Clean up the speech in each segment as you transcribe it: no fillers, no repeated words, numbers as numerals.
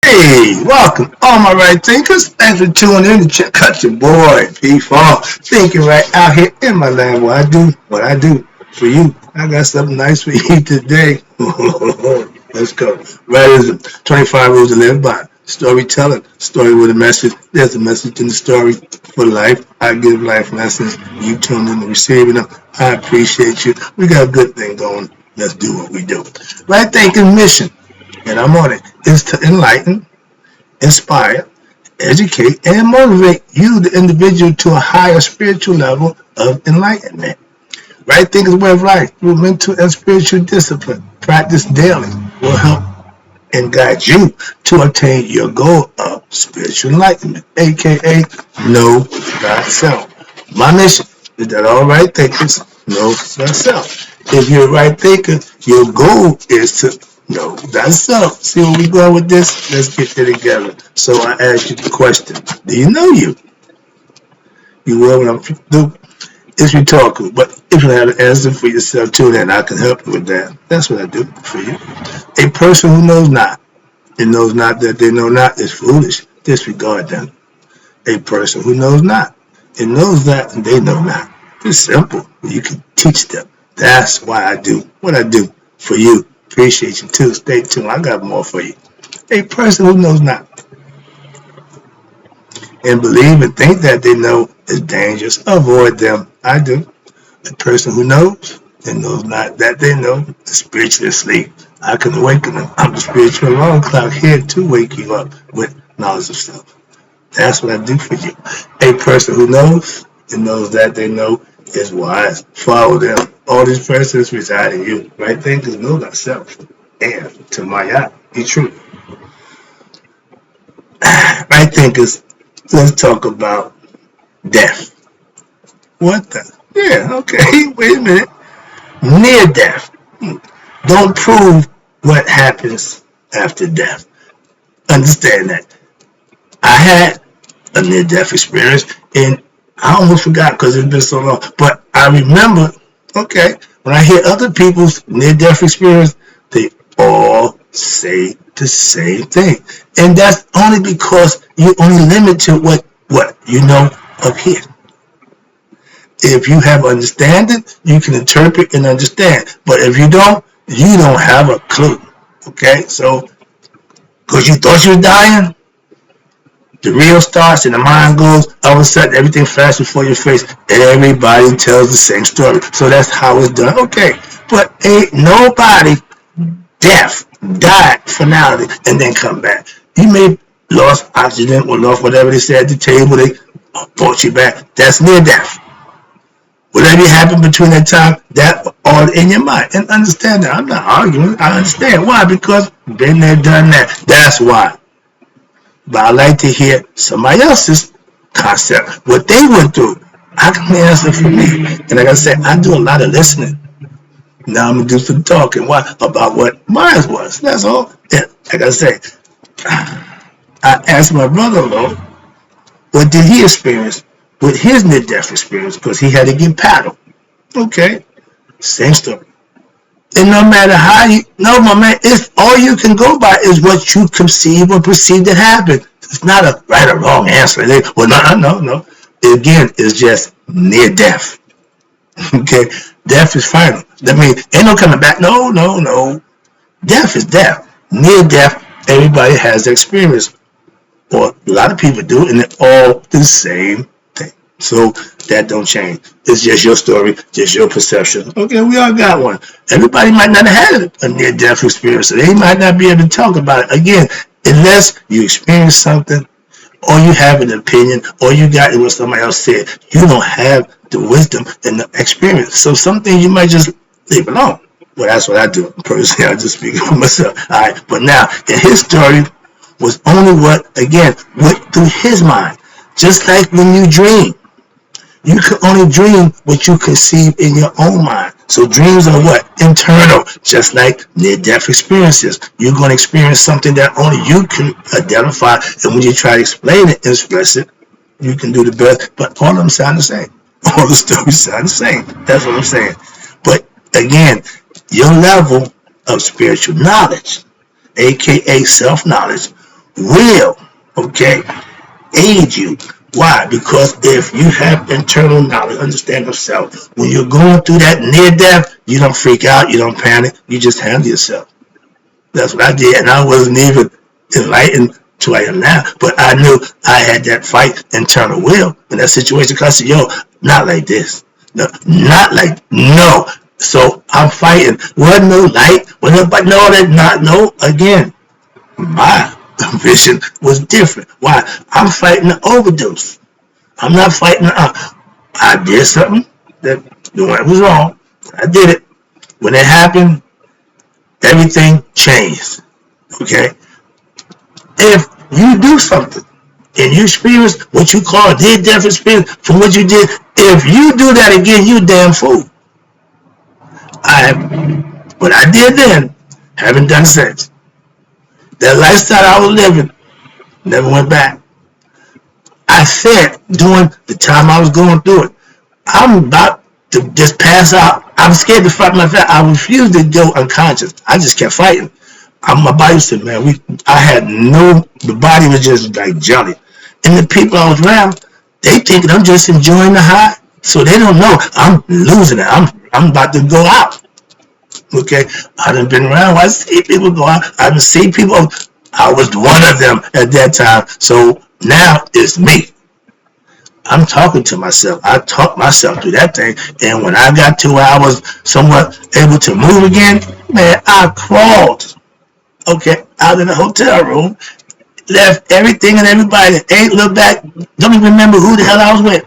Hey, welcome, all my right thinkers. Thanks for tuning in to check out your boy, P4. Thinking right out here in my land what I do for you. I got something nice for you today. Let's go. Realism, 25 rules to live by. Storytelling, story with a message. There's a message in the story for life. I give life lessons. You tune in and receiving them. I appreciate you. We got a good thing going. Let's do what we do. Right thinking mission, and I'm on it, is to enlighten, inspire, educate, and motivate you, the individual, to a higher spiritual level of enlightenment. Right thinking way of life through mental and spiritual discipline. Practice daily will help and guide you to attain your goal of spiritual enlightenment, aka know thyself. My mission is that all right thinkers know thyself. If you're a right thinker, your goal is to know thyself. See where we going with this? Let's get there together. So I ask you the question: do you know you? You will when I'm through. It's rhetorical, but if you have an answer for yourself, tune in. I can help you with that. That's what I do for you. A person who knows not and knows not that they know not is foolish. Disregard them. A person who knows not and knows that and they know not. It's simple. You can teach them. That's why I do what I do for you. Appreciate you too. Stay tuned. I got more for you. A person who knows not and believe and think that they know is dangerous. Avoid them. I do. A person who knows and knows not that they know is spiritually asleep. I can awaken them. I'm the spiritual alarm clock here to wake you up with knowledge of self. That's what I do for you. A person who knows and knows that they know is wise. Follow them. All these persons reside in you. Right thinkers know thyself. And to my eye, be true. Right thinkers, let's talk about death. What the? Yeah, okay. Wait a minute. Near death. Don't prove what happens after death. Understand that. I had a near-death experience, and I almost forgot because it's been so long. But I remember, okay, when I hear other people's near-death experience, they all say the same thing. And that's only because you only limit to what you know up here. If you have understanding, you can interpret and understand. But if you don't have a clue. Okay? So, because you thought you were dying, the real starts and the mind goes, all of a sudden everything flashes before your face. Everybody tells the same story. So that's how it's done. Okay. But ain't nobody deaf, died, finality, and then come back. You may lost oxygen or lost whatever they said at the table, they brought you back. That's near death. Whatever happened between that time, that all in your mind. And understand that. I'm not arguing. I understand. Why? Because been there, done that. That's why. But I like to hear somebody else's concept, what they went through. I can answer for me. And like I said, I do a lot of listening. Now I'm going to do some talking. Why? About what mine was. That's all. And like I said, I asked my brother-in-law, what did he experience with his near-death experience? Because he had to get paddled. Okay. Same story. And no matter how my man, it's all you can go by is what you conceive or perceive to happen. It's not a right or wrong answer. Well, no. Again, it's just near death. Okay, death is final. That means ain't no coming back. No. Death is death. Near death, everybody has experience, or a lot of people do, and they're all the same thing. So that don't change. It's just your story, just your perception. Okay, we all got one. Everybody might not have had a near-death experience, so they might not be able to talk about it. Again, unless you experience something, or you have an opinion, or you got what somebody else said, you don't have the wisdom and the experience. So some things you might just leave alone. Well, that's what I do. Personally, I just speak for myself. All right, but now, in his story, was only what, again, went through his mind. Just like when you dream. You can only dream what you conceive in your own mind. So dreams are what? Internal. Just like near-death experiences. You're going to experience something that only you can identify. And when you try to explain it and express it, you can do the best. But all of them sound the same. All the stories sound the same. That's what I'm saying. But again, your level of spiritual knowledge, aka self-knowledge, will, okay, aid you. Why? Because if you have internal knowledge, understanding of self, when you're going through that near death, you don't freak out, you don't panic, you just handle yourself. That's what I did, and I wasn't even enlightened to I am now, but I knew I had that fight internal will in that situation. Cause I said, yo, not like this. No, not like, no. So I'm fighting. Wasn't no light, wasn't nobody, no, that not, no, again, my vision was different. Why? I'm fighting the overdose. I'm not fighting. I did something that was wrong. I did it. When it happened, everything changed. Okay? If you do something and you experience what you call near-death experience from what you did, if you do that again, you damn fool. What I did then, haven't done since. That lifestyle I was living, never went back. I said during the time I was going through it, I'm about to just pass out. I'm scared to fight my family. I refused to go unconscious. I just kept fighting. My body said, man, I had no, the body was just like jelly. And the people I was around, they think I'm just enjoying the high. So they don't know I'm losing it. I'm about to go out. Okay, I done been around. I see people go out. I done see people. I was one of them at that time. So now it's me. I'm talking to myself. I talked myself through that thing. And when I got to where I was somewhat able to move again, man, I crawled. Okay, out in the hotel room, left everything and everybody. Ain't looked back. Don't even remember who the hell I was with.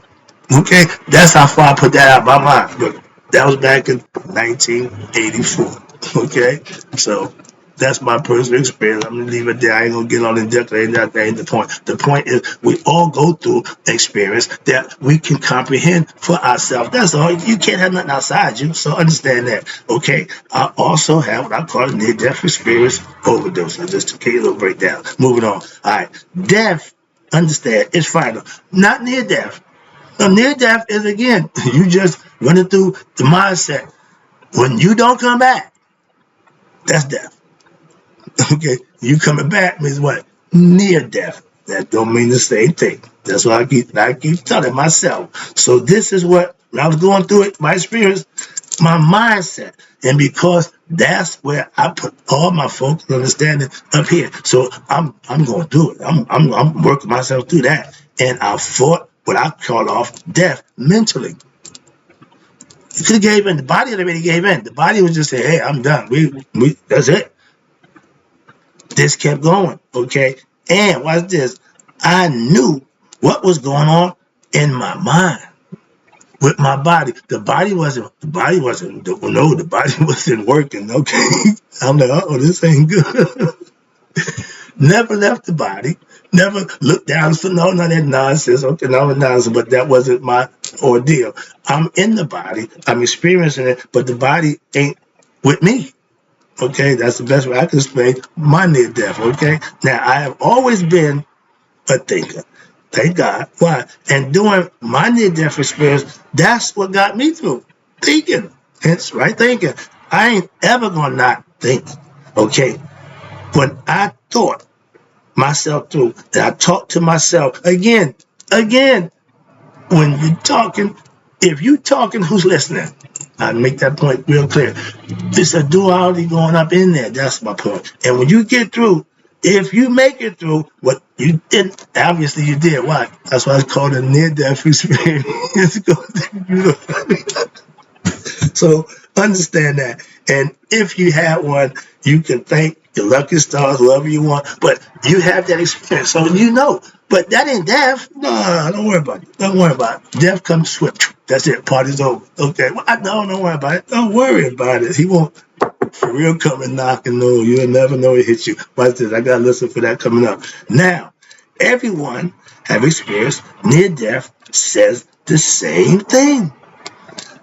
Okay, that's how far I put that out of my mind. Look, that was back in 1984. Okay, so that's my personal experience. I'm gonna leave it there. I ain't gonna get on in depth. That ain't the point. The point is we all go through experience that we can comprehend for ourselves. That's all. You can't have nothing outside you, so understand that. Okay. I also have what I call a near-death experience overdose. I just took a little breakdown. Moving on. All right. Death, understand, is final. Not near death. No, near death is again, you just running through the mindset. When you don't come back, that's death. Okay, you coming back means what? Near death. That don't mean the same thing. That's what I keep telling myself. So this is what when I was going through it, my experience, my mindset, and because that's where I put all my focus and understanding up here. So I'm going through it. I'm working myself through that, and I fought what I call off death mentally. It could have gave in. The body already gave in. The body was just saying, "Hey, I'm done. We that's it." This kept going, okay? And watch this. I knew what was going on in my mind with my body. The body wasn't, no, the body wasn't working, okay? I'm like, oh, this ain't good. Never left the body. Never looked down for none of that nonsense. Okay, no nonsense, but that wasn't my ordeal. I'm in the body. I'm experiencing it, but the body ain't with me. Okay, that's the best way I can explain my near death. Okay, now I have always been a thinker. Thank God. Why? And doing my near death experience, that's what got me through thinking. Hence, right thinking. I ain't ever gonna not think. Okay, when I thought myself through, and I talked to myself again. When you're talking, if you talking, who's listening? I make that point real clear. There's a duality going up in there. That's my point. And when you get through, if you make it through what you didn't, obviously you did. Why? That's why it's called a near-death experience. So understand that. And if you had one, you can thank your lucky stars, whoever you want. But you have that experience, so you know. But that ain't death. No, don't worry about it. Don't worry about it. Death comes swift. That's it. Party's over. Okay. Well, don't worry about it. Don't worry about it. He won't for real come and knock and know. You'll never know it hits you. Watch this. I got to listen for that coming up. Now, everyone have experienced near death says the same thing.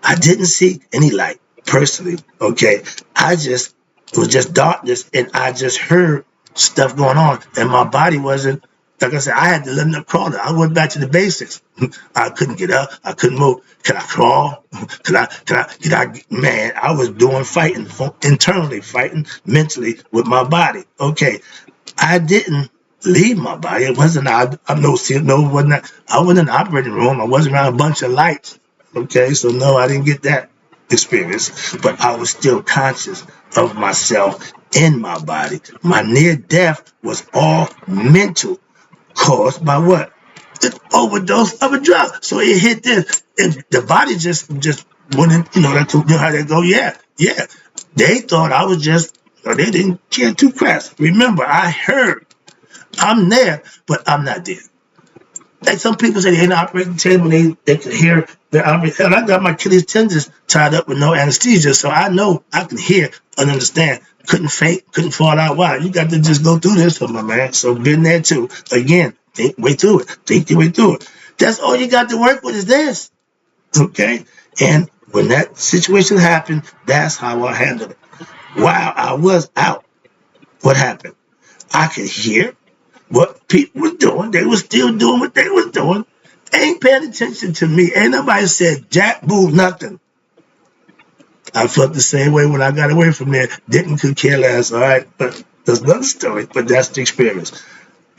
I didn't see any light personally. Okay. It was just darkness and I just heard stuff going on and my body wasn't, like I said, I had to let it crawl. I went back to the basics. I couldn't get up. I couldn't move. Can I crawl? Man, I was doing fighting, internally fighting mentally with my body. Okay. I didn't leave my body. It wasn't, I wasn't, I wasn't in the operating room. I wasn't around a bunch of lights. Okay, so no, I didn't get that experience, but I was still conscious of myself in my body. My near death was all mental, caused by what? An overdose of a drug. So it hit this. If the body just wouldn't, that's how they go. Yeah, yeah. They thought I was just, they didn't care two craps. Remember, I heard I'm there, but I'm not there. Like some people say they're in the operating table, they can hear the operating. And I got my Achilles tendons tied up with no anesthesia, so I know I can hear and understand. Couldn't faint, couldn't fall out. Why? You got to just go through this with my man. So been there too. Again, think way through it. Think your way through it. That's all you got to work with is this. Okay? And when that situation happened, that's how I handled it. While I was out, what happened? I could hear what people were doing. They were still doing what they was doing. Ain't paying attention to me. Ain't nobody said jack, boo, nothing. I felt the same way when I got away from there. Could care less, all right? But that's another story, but that's the experience.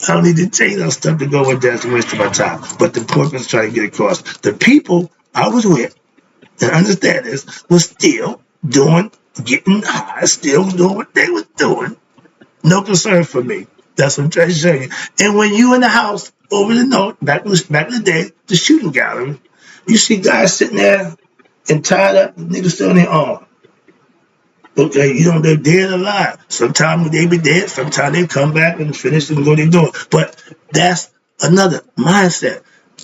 I don't need to tell you that stuff to go with that's a waste of my time. But the point was trying to get across. The people I was with, and understand this, was still getting high, still doing what they was doing. No concern for me. That's what I'm trying to show you. And when you in the house over the north, back in the day, the shooting gallery, you see guys sitting there and tied up, niggas still in their arm. Okay, they're dead or alive. Sometimes they be dead, sometimes they come back and finish and go they doing. But that's another mindset.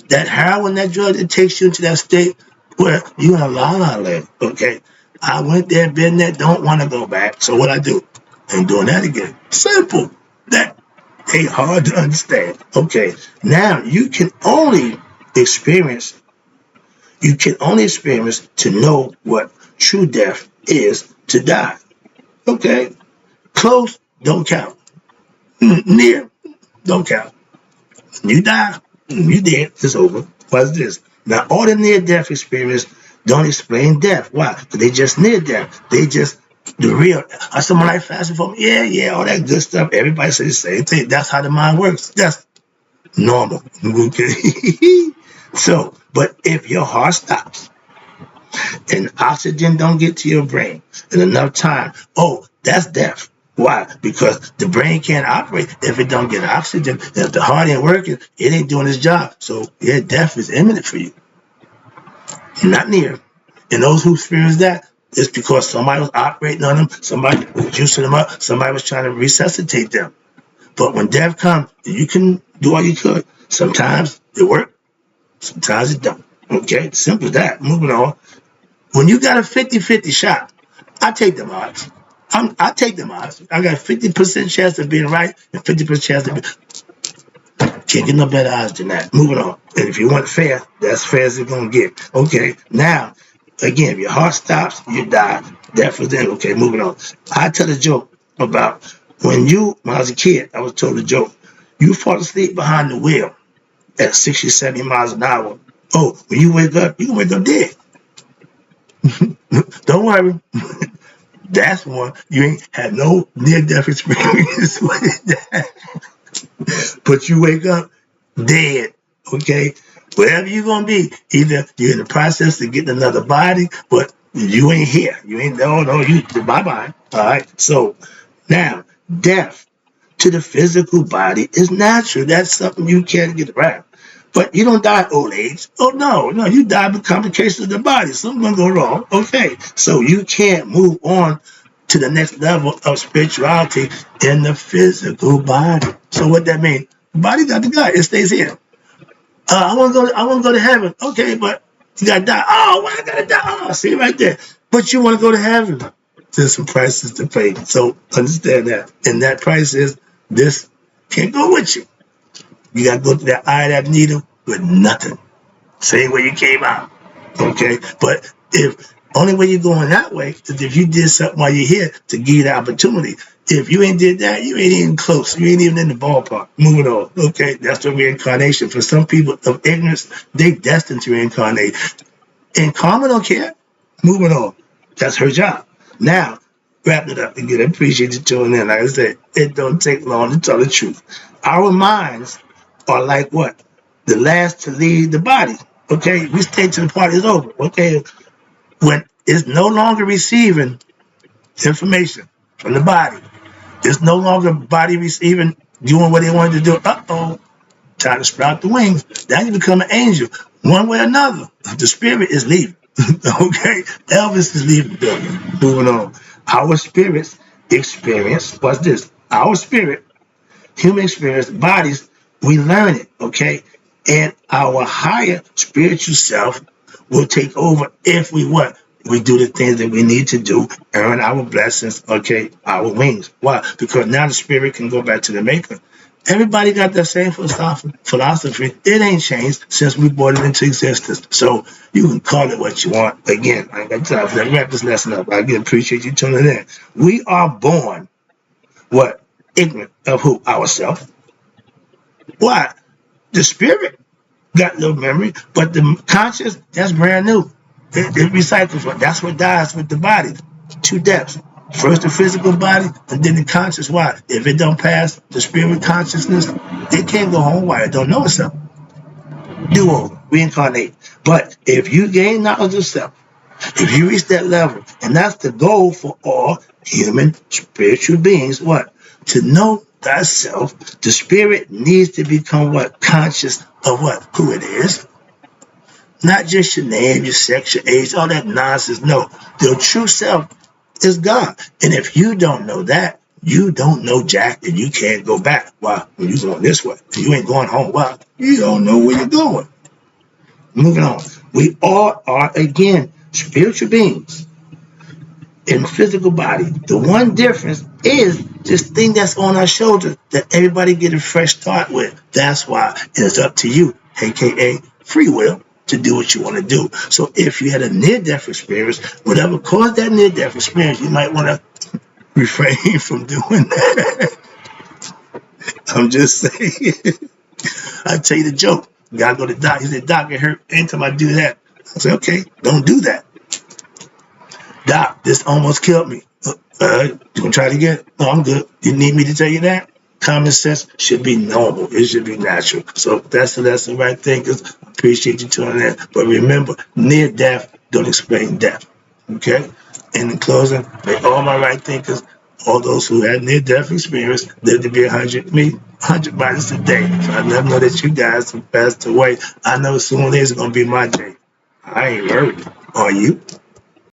That heroin, that drug that takes you into that state where you in a la-la land. Okay, I went there, been there, don't want to go back. So what I do? Ain't doing that again. Simple. That ain't hard to understand. Okay, now you can only experience to know what true death is to die. Okay, close don't count. Near don't count. You die, you dead. It's over. What's this? Now all the near death experience don't explain death. Why? Because they just near death. They just the real. Are someone like fasting for me? Yeah, all that good stuff. Everybody says the same thing. That's how the mind works. That's normal. Okay. So, but if your heart stops and oxygen don't get to your brain in enough time, that's death. Why? Because the brain can't operate if it don't get oxygen. If the heart ain't working, it ain't doing its job. So, yeah, death is imminent for you. Not near. And those who experience that, it's because somebody was operating on them, somebody was juicing them up, somebody was trying to resuscitate them. But when death comes, you can do all you could. Sometimes it works, sometimes it don't. Okay, simple as that. Moving on. When you got a 50-50 shot, I take them odds. I take them odds. I got a 50% chance of being right and 50% chance of being... Can't get no better odds than that. Moving on. And if you want fair, that's fair as it's going to get. Okay, now, again, if your heart stops, you die. Death was then. Okay, moving on. I tell a joke about when I was a kid, I was told a joke. You fall asleep behind the wheel at 60, 70 miles an hour. When you wake up, you can wake up dead. Don't worry. That's one. You ain't had no near-death experience with that. But you wake up dead, okay? Wherever you're going to be, either you're in the process of getting another body, but you ain't here. You ain't, you bye-bye, all right? So now, death to the physical body is natural. That's something you can't get around. But you don't die at old age. Oh, no, you die with complications of the body. Something's going to go wrong. Okay, so you can't move on to the next level of spirituality in the physical body. So what that means? The body got to die. It stays here. I want to go to heaven. Okay, but you got to die. Oh, why I got to die? Oh, see right there. But you want to go to heaven. There's some prices to pay. So understand that. And that price is this can't go with you. You got to go to that eye of that needle with nothing. Same way you came out. Okay? But if only way you're going that way is if you did something while you're here to give you the opportunity. If you ain't did that, you ain't even close. You ain't even in the ballpark. Moving on. Okay? That's the reincarnation. For some people of ignorance, they destined to reincarnate. And karma don't care. Moving on. That's her job. Now, wrap it up again. I appreciate you tuning in. Like I said, it don't take long to tell the truth. Our minds are like what? The last to leave the body. Okay, we stay till the party is over. Okay, when it's no longer receiving information from the body, it's no longer body receiving, doing what they wanted to do. Uh-oh, time to sprout the wings. Now you become an angel. One way or another, the spirit is leaving. Okay, Elvis is leaving the building. Moving on. Our spirits experience, what's this? Our spirit, human experience, bodies, we learn it, okay? And our higher spiritual self will take over if we what? We do the things that we need to do, earn our blessings, okay, our wings. Why? Because now the spirit can go back to the maker. Everybody got that same philosophy. It ain't changed since we brought it into existence. So you can call it what you want. Again, I ain't got time for that. Wrap this lesson up. I again appreciate you tuning in. We are born, what? Ignorant of who? Ourselves. Why? The spirit got no memory, but the conscious, that's brand new. It recycles. That's what dies with the body. Two deaths. First the physical body, and then the conscious. Why? If it don't pass the spirit consciousness, it can't go home. Why? It don't know itself. Do over, reincarnate. But if you gain knowledge of self, if you reach that level, and that's the goal for all human spiritual beings, what? To know thyself, the spirit needs to become what? Conscious of what? Who it is. Not just your name, your sex, your age, all that nonsense. No, the true self is God. And if you don't know that, you don't know Jack, and you can't go back. Why? When you're going this way, you ain't going home. Why? You don't know where you're going. Moving on. We all are, again, spiritual beings in physical body. The one difference is this thing that's on our shoulders that everybody get a fresh start with. That's why it's up to you, aka free will, to do what you want to do. So if you had a near-death experience, whatever caused that near-death experience, you might want to refrain from doing that. I'm just saying. I tell you the joke. You gotta go to the doc. He said, Doc, it hurt anytime I do that. I said, okay, don't do that. Doc, this almost killed me. You gonna try it again? No, I'm good. You need me to tell you that? Common sense should be normal. It should be natural. So that's the right thing. Cause I appreciate you tuning in. But remember, near death don't explain death. Okay? And in closing, may all my right thinkers, all those who had near death experience, live to be 100 bodies a day. So I never know that you guys have passed away. I know soon it's gonna be my day. I ain't worried. Are you?